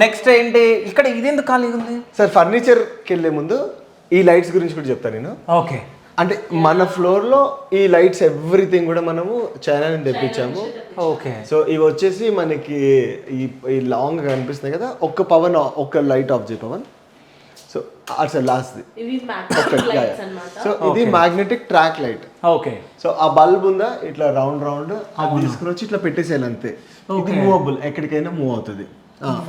Next ఏంటి ఇక్కడ ఇదెందుకు ఖాళీగా ఉంది సార్ ఫర్నిచర్కి వెళ్ళే ముందు ఈ లైట్స్ గురించి కూడా చెప్తాను నేను. ఓకే. అంటే మన ఫ్లోర్లో ఈ లైట్స్ ఎవ్రీథింగ్ కూడా మనము చైనా నుంచి తెప్పించాము. ఓకే. సో ఇవి వచ్చేసి మనకి ఈ లాంగ్ కనిపిస్తున్నాయి కదా, ఒక్క లైట్ ఆఫ్ చేయి పవన్. సో అట్స్ లాస్ట్ సో ఇది magnetic track light. Okay. So ఆ బల్బ్ ఉందా ఇట్లా రౌండ్ అది తీసుకుని వచ్చి ఇట్లా పెట్టేసేయాలి అంతే. ఇది మూవబుల్, ఎక్కడికైనా మూవ్ అవుతుంది.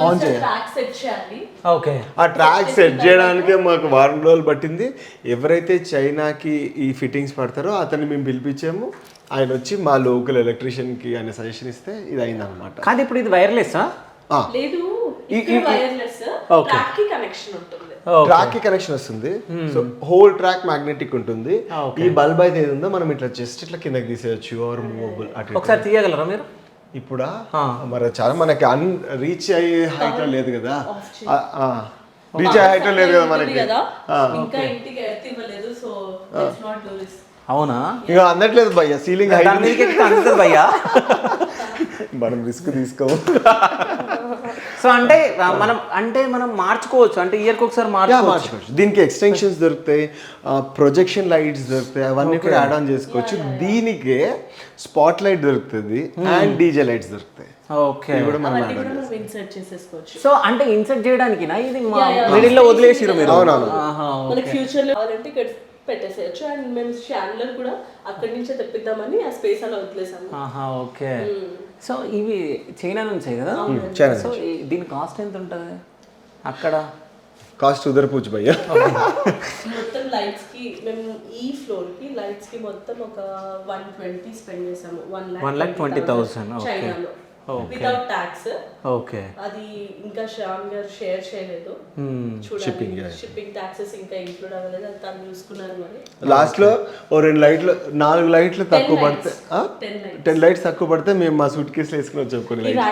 ఆన్ చేయాలి. ఓకే. ఆ ట్రాక్ సెట్ చేయడానికే మాకు 1 వారం రోజులు పట్టింది. ఎవరైతే చైనాకి ఈ ఫిట్టింగ్స్ పడతారో అతన్ని మేము పిలిపించాము. ఆయన వచ్చి మా లోకల్ ఎలక్ట్రీషియన్కి ఆయన సజెషన్ ఇస్తే ఇది అయింది అనమాట. కానీ ఇప్పుడు ఇది వైర్లెస్ లేదు, వైర్లెస్ ట్రాక్ కి కనెక్షన్ ఉంటుంది. ట్రాక్ కి కనెక్షన్ వస్తుంది. సో హోల్ ట్రాక్ మ్యాగ్నెటిక్ ఉంటుంది. ఈ బల్బ్ అయితే ఏది ఉందో మనం ఇట్లా జస్ట్ ఇట్లా కిందకి తీసేయచ్చు ఆర్ మూవబుల్. ఒకసారి తీయగలరా మీరు? ఇప్పుడా మరి చాలా మనకి రీచ్ అయ్యే హైట్ లో లేదు కదా, రీచ్ అయ్యే హైట్ లో లేదు కదా మనకి. ఇంకా ఇంటికి ఎర్త్ ఇవ్వలేదు, so let's not do this. అవునా? ఇక అందట్లేదు భయ్యా, సీలింగ్ హైట్ అందుతుంది భయ్యా. మనం రిస్క్ తీసుకోము. సో అంటే మనం మార్చుకోవచ్చు, అంటే ఇయర్కి ఒకసారి మార్చుకోవచ్చు. దీనికి ఎక్స్టెన్షన్స్ దొరుకుతాయి, ప్రొజెక్షన్ లైట్స్ దొరుకుతాయి, అవన్నీ కూడా యాడ్ ఆన్ చేసుకోవచ్చు. దీనికే స్పాట్ లైట్ దొరుకుతుంది అండ్ డీజే లైట్స్ దొరుకుతాయి. ఓకే. ఇన్సర్ట్ చేసేసుకోవచ్చు. సో అంటే ఇన్సర్ట్ చేయడానికి ఇది మిడిల్ లో వదిలేసిరు మీరు? అవునవును. మనకి ఫ్యూచర్ లో కావాలంటే ఇక్కడ పెట్టేసేయచ్చు. అండ్ మేము షాండ్లర్ కూడా అక్కడి నుంచే తెప్పిద్దామని ఆ స్పేస్ అలా వదిలేసాము. ఓకే. సో ఇవి చైనా నుంచే కదా? సో దీని కాస్ట్ ఎంత ఉంటుంది అక్కడ? కాస్ట్ ఉదర్ పూచ్ భయ్యా. మొత్తం లైట్స్ కి మేము ఈ ఫ్లోర్ కి లైట్స్ కి మొత్తం ఒక 120 స్పెండ్ చేసాము. 1,20,000 చైనాలో వితౌట్ ట్యాక్స్. ఓకే. అది ఇంకా శ్యామ్ గారు షేర్ చేయలేదు. చూడండి, షిప్పింగ్ టాక్సెస్ ఇంకా ఇంక్లూడ్ అవ్వలేదు, అది తను చూసుకున్నారు. మరి లాస్ట్ లో 4 లైట్లు తక్కువ పడితే 10 లైట్స్ తక్కువ పడితే మేము మా సూట్ కేసులు వేసుకుని వచ్చాం కొన్ని లైట్స్.